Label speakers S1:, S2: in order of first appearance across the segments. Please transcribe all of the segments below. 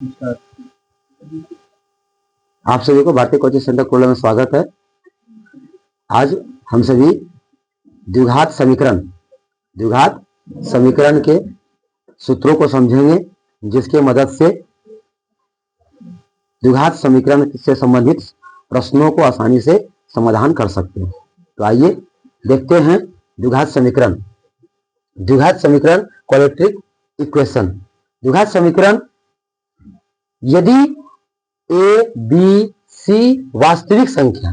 S1: आप सभी को भारतीय कोचिंग सेंटर कोल्ला में स्वागत है। आज हम सभी द्विघात समीकरण के सूत्रों को समझेंगे, जिसके मदद से द्विघात समीकरण से संबंधित प्रश्नों को आसानी से समाधान कर सकते हैं। तो आइए देखते हैं द्विघात समीकरण। Quadratic equation. द्विघात समीकरण यदि ए बी सी वास्तविक संख्या,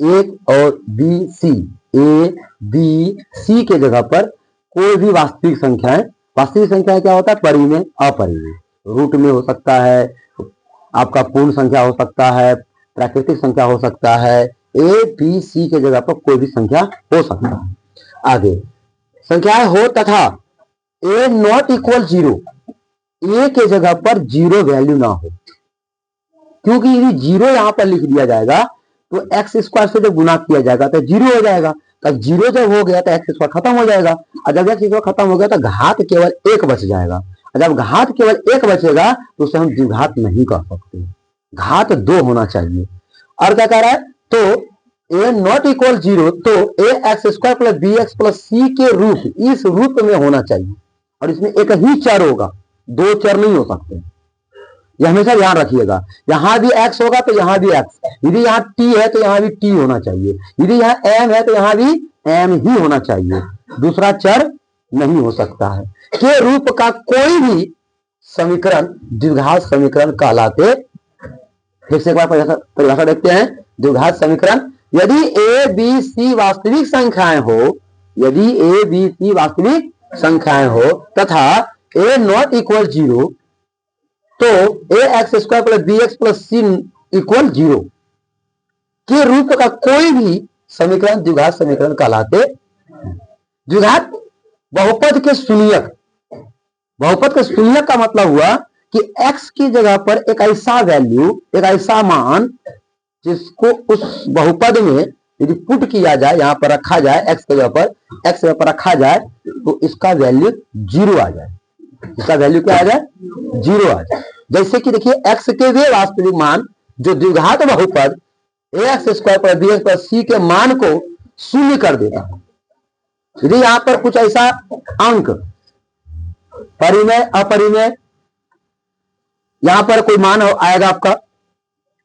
S1: ए और B C, A B C के जगह पर कोई भी वास्तविक संख्याएं, वास्तविक संख्या क्या होता है? परिमेय, अपरिमेय, रूट में हो सकता है, आपका पूर्ण संख्या हो सकता है, प्राकृतिक संख्या हो सकता है, ए बी सी के जगह पर कोई भी संख्या हो सकता है। आगे संख्याएं हो तथा ए नॉट इक्वल 0, ए के जगह पर 0 वैल्यू ना हो, क्योंकि यदि 0 यहां पर लिख दिया जाएगा तो एक्स स्क्वायर से जब गुना किया जाएगा तो 0 हो जाएगा। तब 0 जब हो गया तो एक्स स्क्वायर खत्म हो जाएगा, और जब एक्स स्क्वायर खत्म हो गया तो घात केवल 1 बच जाएगा, और जब घात केवल 1 बचेगा तो उसे हम द्विघात नहीं कर सकते, घात 2 होना चाहिए। और क्या कह रहा है? तो ए नॉट इक्वल 0, तो A X square plus B X plus C के रूप, इस रूप में होना चाहिए, और इसमें एक ही चर होगा, 2 चर नहीं हो सकते। यह हमेशा ध्यान रखिएगा। यहां भी x होगा तो यहां भी x, यदि यहाँ t है तो यहां भी t होना चाहिए, यदि यहाँ m है तो यहां भी m ही होना चाहिए, दूसरा चर नहीं हो सकता है। के रूप का कोई भी समीकरण द्विघात समीकरण कहलाते। फिर से एक बार परिभाषा देखते हैं। द्विघात समीकरण यदि ए बी सी वास्तविक संख्याएं हो, यदि ए बी सी वास्तविक संख्याएं हो तथा ए नॉट इक्वल 0, तो A X square plus B X plus C equal 0 के रूप का कोई भी समीकरण द्विघात समीकरण कहलाते। द्विघात बहुपद के शून्यक, बहुपद के शून्यक का मतलब हुआ कि x की जगह पर एक ऐसा वैल्यू, एक ऐसा मान जिसको उस बहुपद में यदि पुट किया जाए, यहां पर रखा जाए, x की जगह पर रखा जाए तो इसका वैल्यू 0 आ जाए, इसका वैल्यू क्या आ जाए? 0 आ जाए। जैसे कि देखिए x के वे वास्तविक मान जो द्विघात बहुपद A X square plus B X plus C के मान को शून्य कर देता है। यदि यहां पर कुछ ऐसा अंक, परिमेय अपरिमेय, यहां पर कोई मान आएगा, आपका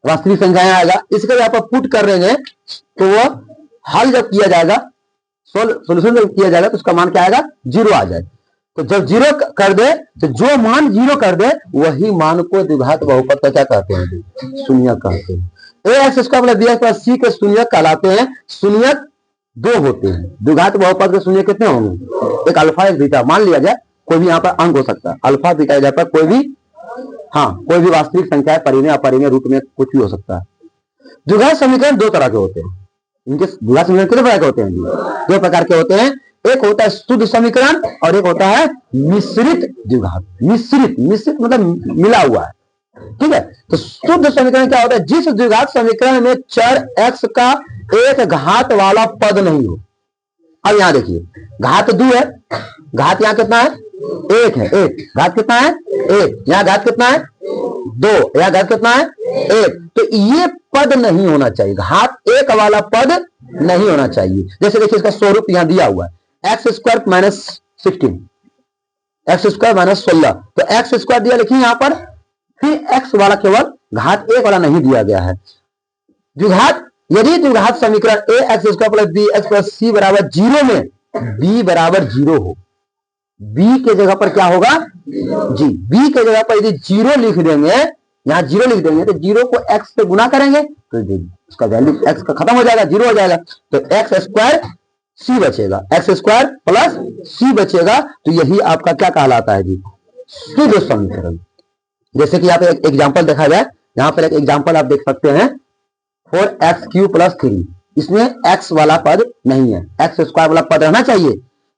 S1: वास्तविक संख्या आएगा, इसके यहां पर पुट कर देंगे तो वह हल जब किया जाएगा, सोल्यूशन जब किया जाएगा तो उसका मान क्या आएगा? 0 आ जाए। तो जब 0 कर दे तो जो मान 0 कर दे वही मान को द्विघात बहुपद का क्या कहते हैं? शून्यक कहते हैं। A X square plus B X plus C के शून्यक कहलाते हैं। शून्यक 2 होते हैं। द्विघात बहुपद के शून्यक कितने होंगे? एक अल्फा एक बीटा, मान लिया जाए कोई भी यहाँ पर अंक हो सकता है, अल्फा बीटा जगह पर कोई भी, कोई भी वास्तविक संख्या है, परिमेय अपरिमेय रूप में कुछ भी हो सकता है। द्विघात समीकरण 2 तरह के होते हैं। इनके द्विघात समीकरण कितने प्रकार के होते हैं? 2 प्रकार के होते हैं। एक होता है शुद्ध समीकरण और एक होता है मिश्रित द्विघात। मिश्रित मतलब मिला हुआ है, ठीक है। तो शुद्ध समीकरण क्या होता है? जिस द्विघात समीकरण में चर x का एक घात वाला पद नहीं हो। अब यहां देखिए घात 2 है, घात यहां कितना है? 1 है, 1 घात कितना है? 1, यहां घात कितना है? 2, यहां घात कितना है? 1। तो ये पद नहीं होना चाहिए, घात 1 वाला पद नहीं होना चाहिए। जैसे देखिए इसका स्वरूप यहां दिया हुआ है, x square minus 16, x square minus 16, तो एक्स स्क्वायर दिया लिखिए यहां पर, फिर एक्स वाला केवल घात 1 वाला नहीं दिया गया है। द्विघात यदि द्विघात समीकरण A X square plus B X plus C बराबर 0 में b बराबर 0 हो, b के जगह पर क्या होगा? जी, b के जगह पर यदि 0 लिख देंगे, यहां 0 लिख देंगे तो 0 को x से गुना करेंगे तो उसका वैल्यू x का खत्म हो जाएगा, 0 हो जाएगा। तो एक्स स्क्वायर सी बचेगा, एक्स स्क्वायर प्लस सी बचेगा। तो यही आपका क्या कहलाता है जी? शुद्ध समीकरण। जैसे कि यहाँ पे एक एग्जांपल देखा जाए, यहाँ पर एक एग्जांपल आप देख सकते हैं, 4x³ प्लस 3, इसमें x वाला पद नहीं है, एक्स स्क्वायर वाला पद रहना चाहिए।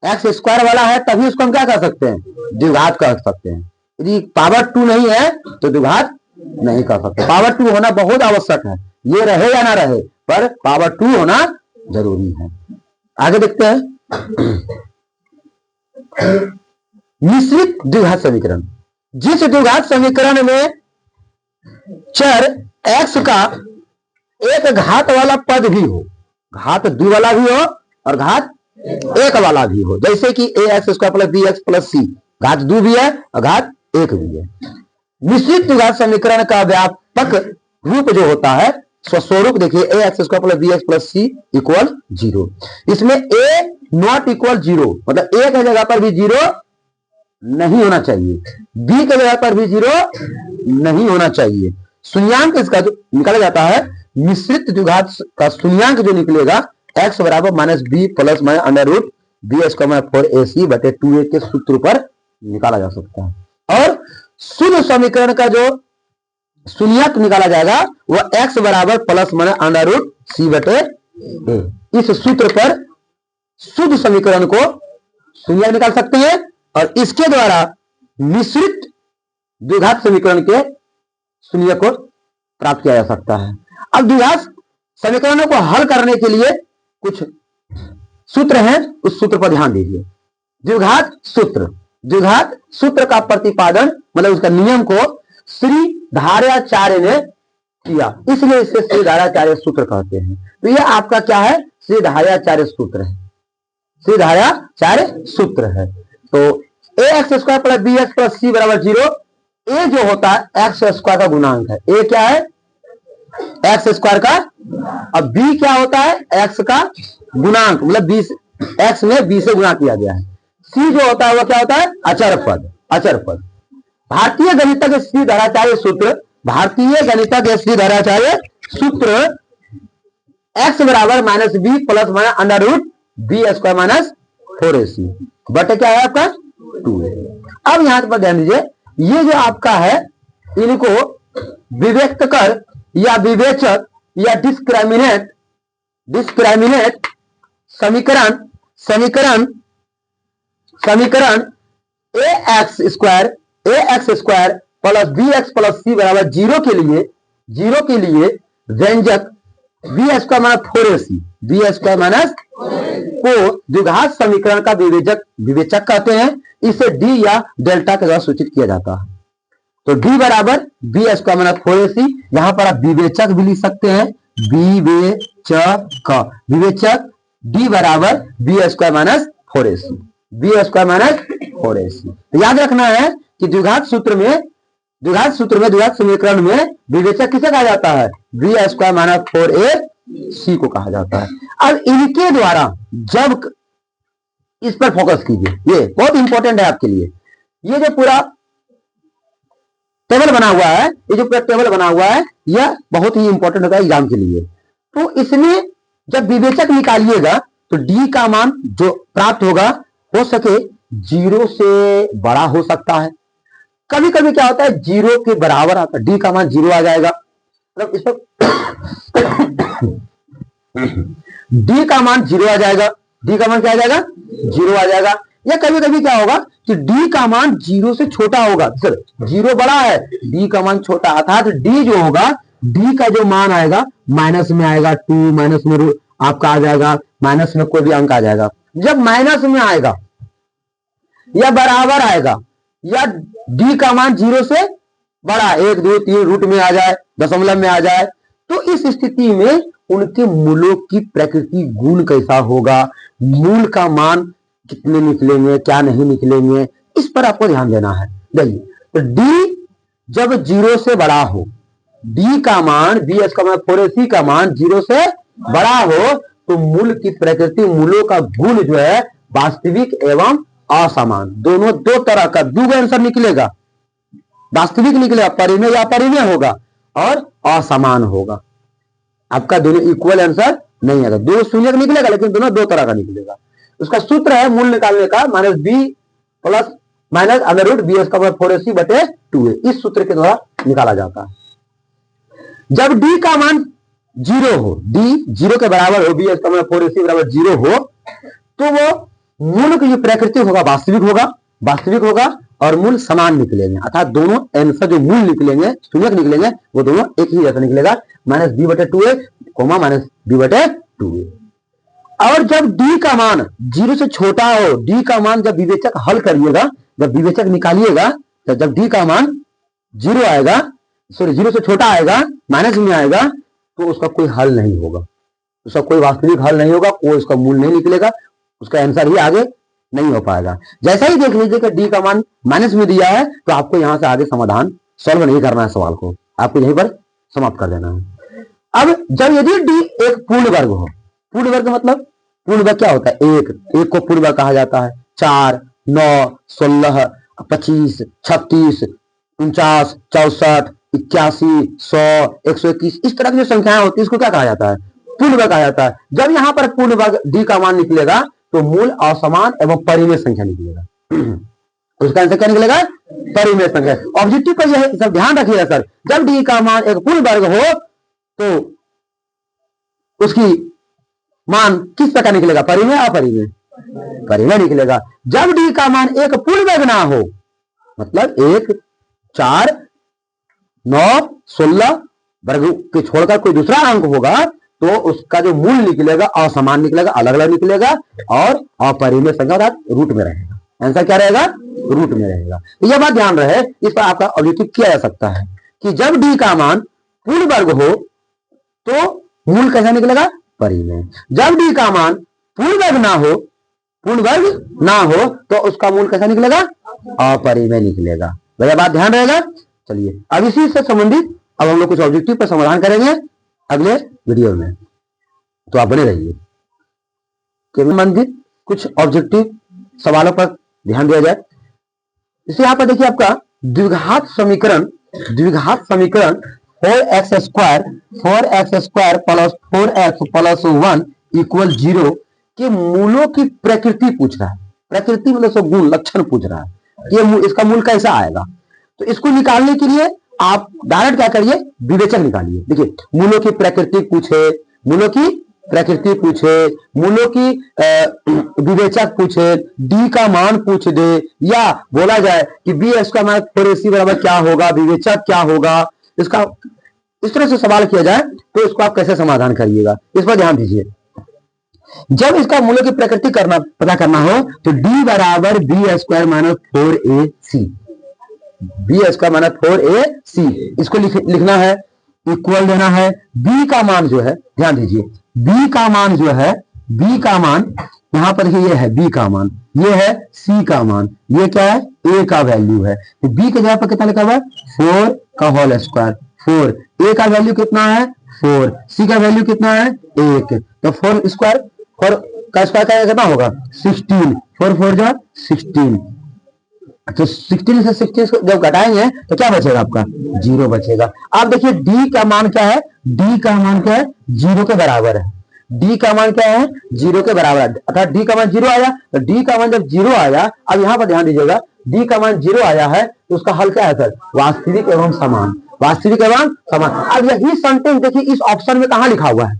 S1: एक्स स्क्वायर वाला है तभी उसको हम क्या कर सकते हैं? द्विघात कर सकते हैं। यदि पावर 2 नहीं है तो द्विघात नहीं कर सकते। पावर 2 होना बहुत आवश्यक है, ये रहे या ना रहे, पर पावर 2 होना जरूरी है। आगे देखते हैं मिश्रित द्विघात समीकरण। जिस द्विघात समीकरण में चर x का एक घात वाला पद भी हो, घात 2 वाला भी हो और घात 1 वाला भी हो, जैसे कि ax² plus bx plus c, घात 2 भी है और घात 1 भी है। मिश्रित द्विघात समीकरण का व्यापक रूप जो होता है, स्वस्वरूप देखिए ax² plus bx plus c equal 0। इसमें a नॉट इक्वल 0, मतलब a की जगह पर भी 0 नहीं होना चाहिए, b की जगह पर भी 0 नहीं होना चाहिए। शून्यांक इसका जो निकाला जाता है, मिश्रित द्विघात का शून्यांक जो निकलेगा x बराबर minus b plus minus under root bx²4ac बटे 2a के सूत्र पर निकाला जा सकता है। और शुद्ध समीकरण का जो शून्यक निकाला जाएगा वह x बराबर plus minus under root c बटे a। इस सूत्र पर शुद्ध समीकरण को शून्यक निकाल सकते हैं और इसके द्वारा मिश्रित द्विघात समीकरण के शून्यक को प्राप्त किया जा सकता है। अब द्विघात समीकरणों को हल करने के लिए कुछ सूत्र हैं, उस सूत्र पर ध्यान दीजिए। द्विघात सूत्र का प्रतिपादन मतलब उसका नियम को श्रीधराचार्य ने किया, इसलिए इसे श्रीधराचार्य सूत्र कहते हैं। तो यह आपका क्या है? श्रीधराचार्य सूत्र है, श्रीधराचार्य सूत्र है। तो ax² plus bx plus c बराबर 0, a जो होता है x² का गुणांक है, a क्या है? x² का, अब b क्या होता है? x का गुणांक, मतलब x में b से गुणा किया गया है। c जो होता है वह क्या होता है? अचर पद। भारतीय गणितज्ञ श्रीधराचार्य सूत्र x बराबर minus b plus minus under root b² minus 4ac बटे क्या है आपका 2a। अब यहां पर ध्यान दीजिए, ये जो आपका है इनको विवेक्त कर या विवेचक या डिस्क्रिमिनेट समीकरण ax² plus bx plus c बराबर 0 के लिए व्यंजक b² माइनस 4ac को द्विघात समीकरण का विवेचक कहते हैं। इसे d या डेल्टा के द्वारा सूचित किया जाता है। तो d बराबर b² माइनस 4ac, यहां पर आप विवेचक भी लिख सकते हैं, विवेचक d बराबर b² minus 4ac, b² minus 4ac। तो याद रखना है कि द्विघात समीकरण में विवेचक किसे कहा जाता है? b² माइनस 4ac को कहा जाता है। अब इनके द्वारा जब इस पर फोकस कीजिए, ये बहुत इंपॉर्टेंट है आपके लिए। ये जो पूरा टेबल बना हुआ है, यह बहुत ही इंपॉर्टेंट होगा एग्जाम के लिए। तो इसमें जब विवेचक निकालिएगा तो d का मान जो प्राप्त होगा हो सके 0 से बड़ा हो सकता है, कभी कभी क्या होता है 0 के बराबर आता है, d का मान 0 आ जाएगा, मतलब इस पर d का मान 0 आ जाएगा, d का मान क्या आ जाएगा? 0 आ जाएगा। या कभी कभी क्या होगा कि d का मान 0 से छोटा होगा, सर 0 बड़ा है, d का मान छोटा, अर्थात d जो होगा, d का जो मान आएगा माइनस में आएगा, 2 माइनस में आपका आ जाएगा, माइनस में कोई भी अंक आ जाएगा। जब माइनस में आएगा या बराबर आएगा या d का मान 0 से बड़ा 1 2 3 रूट में आ जाए, दशमलव में आ जाए, तो इस स्थिति में उनके मूलों की प्रकृति गुण कैसा होगा, मूल का मान कितने निकलेंगे, क्या नहीं निकलेंगे, इस पर आपको ध्यान देना है। देखिए, तो d जब 0 से बड़ा हो, d का मान b² 4ac का मान 0 से बड़ा हो, तो मूल की प्रकृति, मूलों का गुण जो है वास्तविक एवं असमान, दोनों दो तरह का दो आंसर निकलेगा, वास्तविक निकलेगा, परिमेय या अपरिमेय होगा और असमान होगा। आपका दोनों इक्वल आंसर नहीं आएगा, दो शून्य निकलेगा लेकिन दोनों दो तरह का निकलेगा। उसका सूत्र है मूल निकालने का minus b plus minus under root b² 4ac बटे 2a, इस सूत्र के द्वारा निकाला जाता है। जब d का मान 0 हो, d 0 के बराबर हो, b² 4ac बराबर 0 हो, तो वो मूल की जो प्रकृति होगा वास्तविक होगा और मूल समान निकलेंगे, अर्थात दोनों आंसर जो मूल निकलेंगे, शून्यक निकलेंगे, वो दोनों एक ही जैसा निकलेगा, माइनस बी बटे 2a कोमा माइनस बी बटे 2a। और जब d का मान 0 से छोटा हो, d का मान जब विवेचक हल करिएगा, जब विवेचक निकालिएगा, तो जब डी का मान 0 आएगा, सॉरी 0 से छोटा आएगा, माइनस में आएगा, तो उसका कोई हल नहीं होगा, उसका कोई वास्तविक हल नहीं होगा, कोई उसका मूल नहीं निकलेगा, उसका आंसर ही आगे नहीं हो पाएगा। जैसा ही देख लीजिए कि डी का मान माइनस में दिया है, तो आपको यहां से आगे समाधान सॉल्व नहीं करना है, सवाल को आपको यहीं पर समाप्त कर देना है। अब जब यदि डी एक पूर्ण वर्ग हो, पूर्ण वर्ग मतलब पूर्ण वर्ग क्या होता है? एक को पूर्ण वर्ग कहा जाता है। 4, 9, 16, 25, 36, 49, 64, 81, 100, 121, इस तरह की जो संख्याएं होती है इसको क्या कहा जाता है? पूर्ण वर्ग कहा जाता है। जब यहां पर पूर्ण वर्ग डी का मान निकलेगा तो मूल असमान एवं परिमेय संख्या निकलेगा। उसका आंसर क्या निकलेगा? परिमेय संख्या। ऑब्जेक्टिव पर यह सब ध्यान रखिएगा सर, जब डी का मान एक पूर्ण वर्ग हो तो उसकी मान किस प्रकार निकलेगा? परिमेय अपरिमेय? परिमेय निकलेगा। जब डी का मान एक पूर्ण वर्ग ना हो, मतलब 1, 4, 9, 16 वर्ग के छोड़कर कोई दूसरा अंक होगा, तो उसका जो मूल निकलेगा असमान निकलेगा, अलग अलग निकलेगा और अपरिमेय संख्या रूट में रहेगा। आंसर क्या रहेगा? रूट में रहेगा। यह बात ध्यान रहे, इस पर आपका ऑब्जेक्टिव किया जा सकता है कि जब डी का मान पूर्ण वर्ग हो तो मूल कैसा निकलेगा? परिमेय। जब डी का मान पूर्ण वर्ग ना हो, पूर्ण वर्ग ना हो, तो उसका मूल कैसा निकलेगा? अपरिमेय निकलेगा। भैया बात ध्यान रहेगा। चलिए अब इसी से संबंधित अब हम लोग कुछ ऑब्जेक्टिव पर समाधान करेंगे अगले वीडियो में, तो आप बने रहिए। संबंधित कुछ ऑब्जेक्टिव सवालों पर ध्यान दिया जाए। इसे यहां पर देखिए, आपका द्विघात समीकरण 4x² plus 4x plus 1 equal 0 के मूलों की प्रकृति पूछ रहा है। प्रकृति मतलब सब गुण लक्षण पूछ रहा है, ये इसका मूल कैसा आएगा। तो इसको निकालने के लिए आप डायरेक्ट क्या करिए? विवेचक निकालिए। देखिए, मूलों की प्रकृति पूछे, मूलों की प्रकृति पूछे, मूलों की विवेचक पूछे, डी का मान पूछ दे, या बोला जाए कि बी इसका मान 4ac बराबर क्या होगा, विवेचक क्या होगा, इसका इस तरह से सवाल किया जाए तो इसको आप कैसे समाधान करिएगा, इस पर ध्यान दीजिए। जब इसका मूलों की प्रकृति पता करना हो तो डी बराबर b² minus 4ac, b² minus 4ac, इसको लिखना है, इक्वल देना है। b का मान जो है, ध्यान दीजिए, b का मान जो है, b का मान यहां पर ये है, b का मान ये है, c का मान ये क्या है? a का वैल्यू है। तो b के जगह पर कितना लिखा हुआ है? 4 का होल स्क्वायर, 4, a का वैल्यू कितना है? 4, c का वैल्यू कितना है? 1, तो 4 स्क्वायर, 4 का स्क्वायर कितना होगा? 16, 4 4 जा 16, तो 16 से 16 जब घटाएंगे तो क्या बचेगा? आपका 0 बचेगा। आप देखिए d का मान क्या है? d का मान क्या है? 0 के बराबर है। d का मान क्या है? 0 के बराबर है, अर्थात d का मान 0 आया। तो d का मान जब 0 आया, अब यहां पर ध्यान दीजिएगा, d का मान 0 आया है तो उसका हल क्या है सर? वास्तविक एवं समान, वास्तविक एवं समान। अब यही सेंटेंस देखिए इस ऑप्शन में कहां लिखा हुआ है?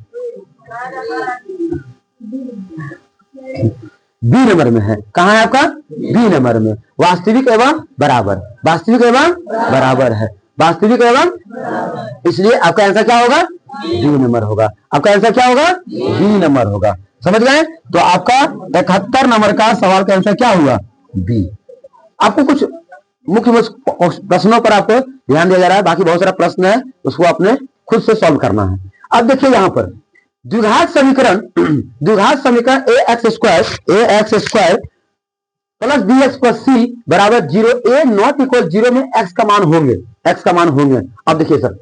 S1: बी नंबर में है। कहां है आपका? बी नंबर में। वास्तविक एवं बराबर, वास्तविक एवं बराबर है, वास्तविक एवं, इसलिए आपका आंसर क्या होगा? बी नंबर होगा। आपका आंसर क्या होगा? बी नंबर होगा। समझ गए? तो आपका 71 नंबर का सवाल का आंसर क्या हुआ? बी। आपको कुछ मुख्य प्रश्नों पर आपको ध्यान दिया जा रहा है, बाकी बहुत सारा प्रश्न है, उसको आपने खुद से सॉल्व करना है। अब देखिए यहां पर द्विघात समीकरण ax² plus bx plus c बराबर 0, a नॉट इक्वल 0 में x का मान होंगे, x का मान होंगे। अब देखिए सर,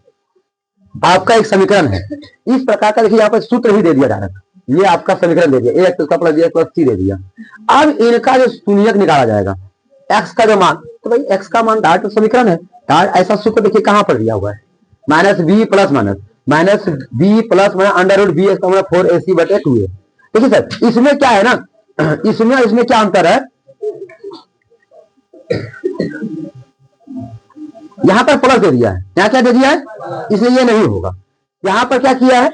S1: आपका एक समीकरण है इस प्रकार का, देखिए यहाँ पर सूत्र ही दे दिया डायरेक्ट, ये आपका समीकरण दे दिया, ax² plus bx plus c दे दिया। अब इनका जो शून्यक निकाला जाएगा, x का जो मान, तो भाई x का मान डायरेक्ट समीकरण है, ऐसा सूत्र देखिए कहां पर दिया हुआ है? Minus b plus b plus under root b 4ac बटे 2a। देखिए सर, इसमें क्या है ना, इसमें क्या अंतर है? यहां पर प्लस दे दिया है, यहां क्या दे दिया है, इसलिए ये नहीं होगा। यहां पर क्या किया है?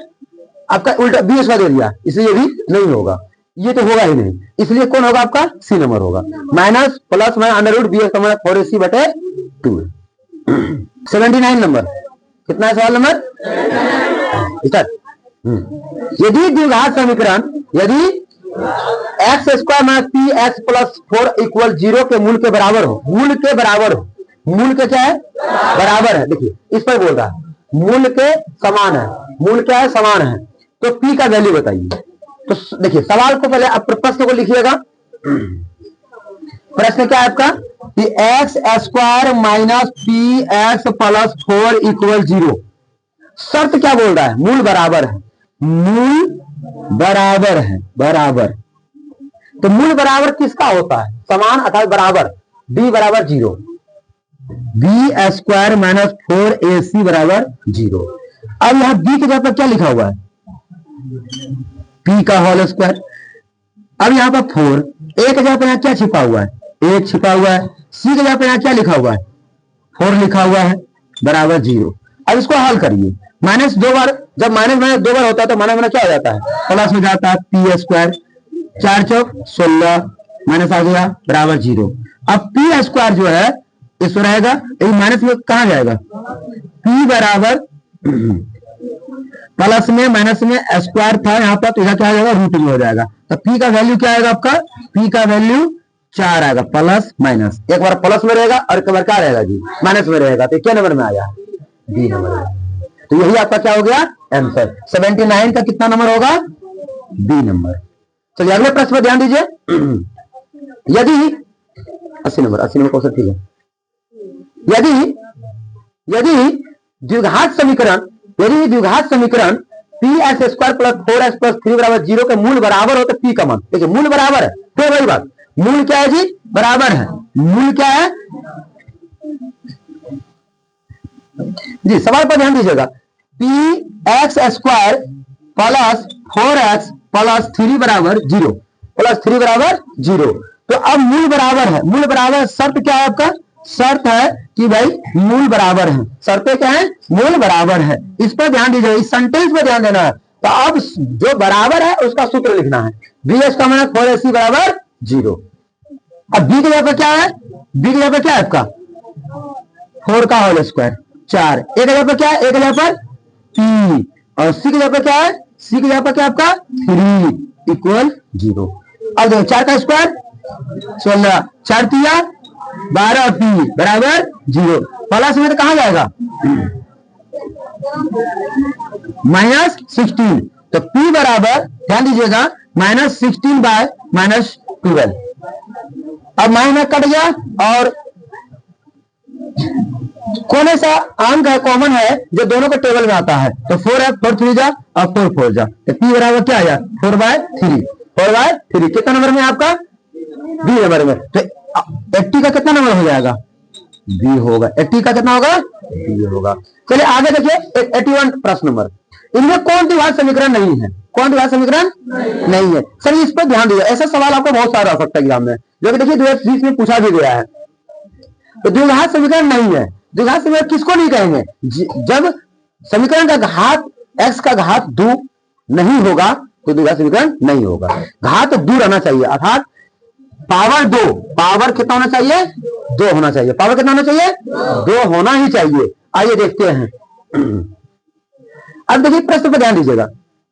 S1: आपका उल्टा b स्क्वायर दे दिया, इसलिए ये भी नहीं होगा, ये तो होगा ही नहीं, इसलिए कौन होगा? आपका सी नंबर होगा। Minus plus under root b 4ac बटे 2। 79 नंबर, कितना है सवाल नंबर? यदि द्विघात समीकरण, यदि x² minus 3x plus 4 equal 0 के मूल के बराबर हो, मूल के बराबर हो, मूल के क्या है, बराबर है। देखिए इस पर बोल रहा है मूल के समान है, मूल क्या है, समान है। तो p का वैल्यू बताइए। तो देखिए सवाल को पहले आप प्रश्न को लिखिएगा। प्रश्न क्या है आपका कि x square minus P x plus 4 equal 0। शर्त क्या बोल रहा है, मूल बराबर है, मूल बराबर है, बराबर। तो मूल बराबर किसका होता है, समान अर्थात बराबर, b बराबर 0, बी स्क्वायर माइनस 4ac बराबर 0। अब यहां b के जगह पर क्या लिखा हुआ है, p का होल स्क्वायर। अब यहां पर 4, a के जगह पर यहां क्या छिपा हुआ है, 1 छिपा हुआ है। c के जगह पर यहां क्या लिखा हुआ है, 4 लिखा हुआ है, बराबर 0। अब इसको हल करिए, माइनस 2 बार, जब माइनस माइनस 2 बार होता है तो माइनस माइनस क्या हो जाता है, प्लस हो जाता है, पी स्क्वायर 4 चौक 16 माइनस आ गया बराबर 0। अब पी स्क्वायर जो है इसमें रहेगा, माइनस में कहां जाएगा, पी बराबर प्लस में माइनस में स्क्वायर था यहाँ पर, तो इधर क्या आ जाएगा, रूट में हो जाएगा। तो पी का वैल्यू क्या आएगा आपका, पी का वैल्यू 4 आएगा, प्लस माइनस, एक बार प्लस में रहेगा और एक बार क्या रहेगा जी, माइनस में रहेगा। तो क्या नंबर में आया, बी नंबर में। तो यही आपका क्या हो गया आंसर, 79 का कितना नंबर होगा, बी नंबर। चलिए अगले प्रश्न पर ध्यान दीजिए। यदि 80 नंबर क्वेश्चन ठीक है। यदि द्विघात समीकरण P x square plus 4x plus 3 बराबर 0 के मूल बराबर हो तो पी का मान, देखिए मूल बराबर है, फिर वही बात, मूल क्या है जी, बराबर है, मूल क्या है जी, सवाल पर ध्यान दीजिएगा। P x square plus 4x plus 3 बराबर 0, प्लस 3 बराबर 0। तो अब मूल बराबर है, मूल बराबर, शर्त क्या है आपका, शर्त है कि भाई मूल बराबर है, शर्तें क्या है, मूल बराबर है। इस पर ध्यान दीजिए, इस सेंटेंस पर ध्यान देना है। तो अब जो बराबर है उसका सूत्र लिखना है, बी एस का माइनस 4ac बराबर 0। अब बी के जगह पर क्या है, बी के जगह पर क्या है आपका 4 का होल स्क्वायर 4, ए के जगह पर क्या है, ए के जगह पर p, और सी की जगह पर क्या है, सी की जगह पर क्या आपका 3 इक्वल 0। अब देखो 4 का स्क्वायर 16, 4 तिया 12, p बराबर 0। प्लस में तो कहां जाएगा, माइनस 16, तो p बराबर ध्यान दीजिएगा माइनस 16 बाय माइनस 12। अब माइनस कट गया और कोने सा अंक है, कॉमन है, जो दोनों को टेबल में आता है। तो 4 है, 4 3 जा और 4 4 जा, तो p बराबर क्या आया 4/3, 4/3 कितना नंबर में आपका, बी नंबर में। तो 80 का कितना नंबर हो जाएगा, बी होगा, 80 का कितना होगा, बी होगा। चलिए आगे देखिए 81 प्रश्न नंबर, इनमें कौन द्विघात समीकरण नहीं है, कौन द्विघात समीकरण नहीं है। सर इस पर ध्यान दीजिए, ऐसा सवाल आपको बहुत सारा आ सकता है एग्जाम में, जो कि देखिए 2020 में पूछा भी गया है। तो द्विघात समीकरण नहीं है, द्विघात समीकरण किसको नहीं कहेंगे, जब समीकरण का घात x का घात 2 नहीं होगा तो द्विघात समीकरण नहीं होगा। घात 2 रहना चाहिए, अर्थात पावर 2, पावर कितना होना चाहिए, 2 होना चाहिए, पावर कितना होना चाहिए, 2 होना ही चाहिए। आइए देखते हैं। अब देखिए प्रश्न पर ध्यान दीजिएगा,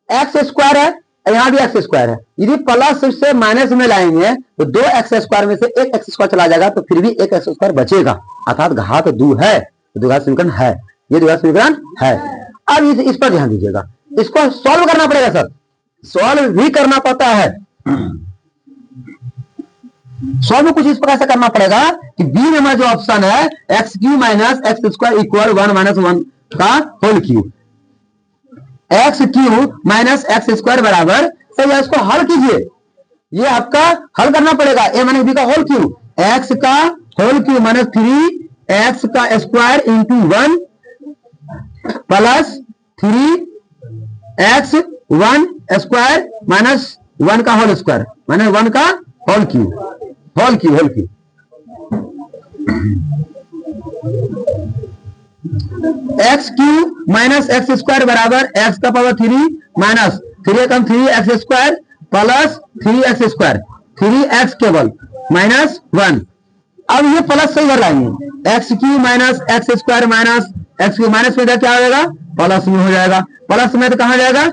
S1: एक्स स्क्वायर है, यहां भी एक्स स्क्वायर है, यदि प्लस से माइनस में लाएंगे तो 2x स्क्वायर में से एक एक्स स्क्वायर चला जाएगा, तो फिर भी एक एक्स स्क्वायर बचेगा, अर्थात घात 2 है, तो द्विघात समीकरण है, ये द्विघात समीकरण है। अब इस पर ध्यान दीजिएगा, इसको सॉल्व करना पड़ेगा सर, सॉल्व भी करना पड़ता है। सॉल्व कुछ इस प्रकार से करना पड़ेगा कि बी नंबर जो ऑप्शन है x cube minus x square equal 1 minus 1 का whole cube, x cube minus x square बराबर, सही है, इसको हल कीजिए, ये आपका हल करना पड़ेगा, ए माइनस बी का होल क्यूब, एक्स का होल क्यूब माइनस 3 एक्स का square into 1 plus 3 x 1 square minus 1 का होल स्क्वायर माइनस 1 का whole cube, whole cube, whole cube. X cube minus x square बराबर एक्स का power 3 minus 3 कम 3 x square plus 3 x square, 3 x केवल minus 1। अब ये plus से इधर लाएंगे, x cube minus x square minus x cube, minus में इधर क्या हो जाएगा, प्लस में हो जाएगा, प्लस में तो कहां जाएगा,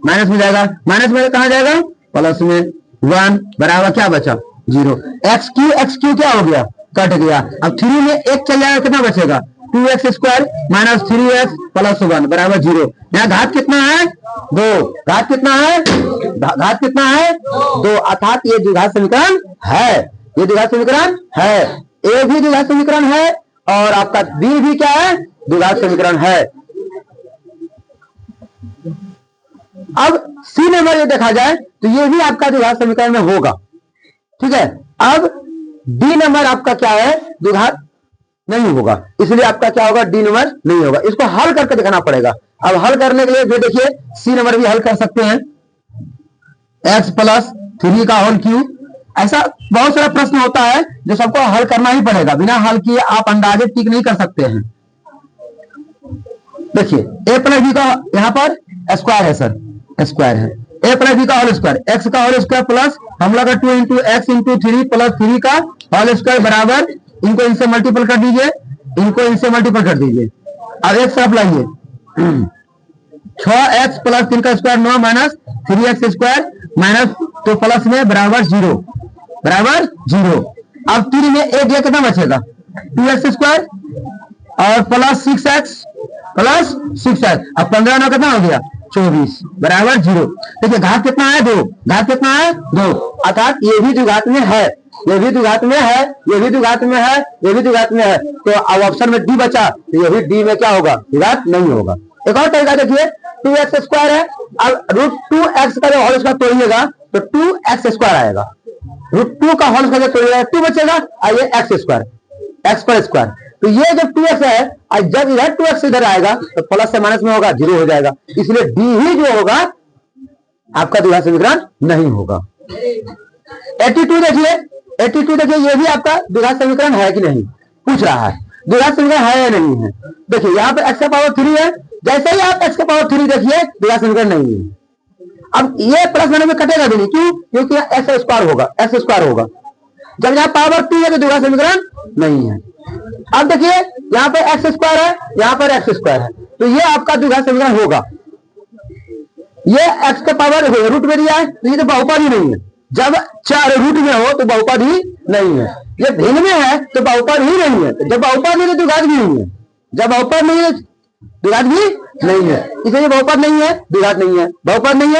S1: माइनस में जाएगा, माइनस में तो कहां जाएगा, प्लस में 1 बराबर क्या बचा 0। एक्स क्यू क्या हो गया, कट गया। अब 3 में एक चल जाएगा, कितना बचेगा? 2x² माइनस 3x प्लस 1 बराबर 0। यहाँ घात कितना है? 2। घात कितना है? घात कितना है? 2। अर्थात ये द्विघात समीकरण है, ये द्विघात समीकरण है। ए भी द्विघात समीकरण है और आपका बी भी क्या है? द्विघात समीकरण है। अब सी नंबर ये देखा जाए तो ये भी आपका द्विघात समीकरण में होगा, ठीक है। अब डी नंबर आपका क्या है? द्विघात नहीं होगा, इसलिए आपका क्या होगा? डी नंबर नहीं होगा। इसको हल करके दिखाना पड़ेगा। अब हल करने के लिए जो देखिए सी नंबर भी हल कर सकते हैं, x प्लस 3 का होल क्यूब। ऐसा बहुत सारा प्रश्न होता है जो सबको हल करना ही पड़ेगा, बिना हल किए आप अंदाजे टिक नहीं कर सकते हैं। देखिए a प्लस बी का यहाँ पर स्क्वायर है सर, स्क्वायर है। a प्लस बी का होल स्क्वायर, x का होल स्क्वायर प्लस हम लोग का 2 इंटू एक्स इंटू 3 प्लस 3 का होल स्क्वायर बराबर, इनको इनसे मल्टीपल कर दीजिए, इनको इनसे मल्टीपल कर दीजिए। अब एक तरफ लाइए, 6x प्लस 3 का square 9 minus 3x square minus तो प्लस में बराबर 0, बराबर 0। अब 3 में एक दिया, कितना बचेगा? 2x स्क्वायर और प्लस 6x प्लस 6x। अब 15 9 कितना हो गया? 24 बराबर 0। देखिए घात कितना है? 2। घात कितना है? 2। अर्थात ये भी द्विघात में है, ये भी द्विघात में है, ये भी द्विघात में है, ये भी द्विघात में है। तो अब ऑप्शन में डी बचा, तो ये भी डी में क्या होगा? द्विघात नहीं होगा। एक और तरीका देखिए, 2x स्क्वायर है, अब √2x का जो होल स्क्वायर तोड़िएगा तो 2x स्क्वायर आएगा। √2 का होल स्क्वायर तोड़िएगा 2 बचेगा, आइए x स्क्वायर, x पर स्क्वायर। तो ये जब 2x है, जब इधर 2x इधर आएगा तो प्लस से माइनस में होगा, 0 हो जाएगा। इसलिए डी ही जो होगा आपका द्विघात समीकरण नहीं होगा। 82 देखिए, 82 देखिए, ये भी आपका द्विघात समीकरण है कि नहीं पूछ रहा है। द्विघात समीकरण है या नहीं है? देखिए यहाँ पे x का पावर 3 है, जैसे ही आप x का पावर 3 देखिए द्विघात समीकरण नहीं है। अब ये प्लस माइनस में कटेगा भी नहीं, क्यों? क्योंकि एक्स स्क्वायर होगा, एक्स स्क्वायर होगा। जब यहाँ पावर 3 है तो द्विघात समीकरण नहीं है। अब देखिए यहाँ पे एक्स स्क्वायर है, यहाँ पर एक्स स्क्वायर है, तो ये आपका द्विघात समीकरण होगा। ये एक्स का पावर रूट में दिया है, तो ये तो बहुपद ही नहीं है। जब 4 रूट में हो तो बहुपद ही नहीं है। ये भिन्न में है तो बहुपद ही नहीं है। जब बहुपद नहीं है तो द्विघात भी नहीं है, जब बहुपद नहीं है द्विघात भी नहीं है। इसलिए बहुपद नहीं है, द्विघात नहीं है, बहुपद नहीं है।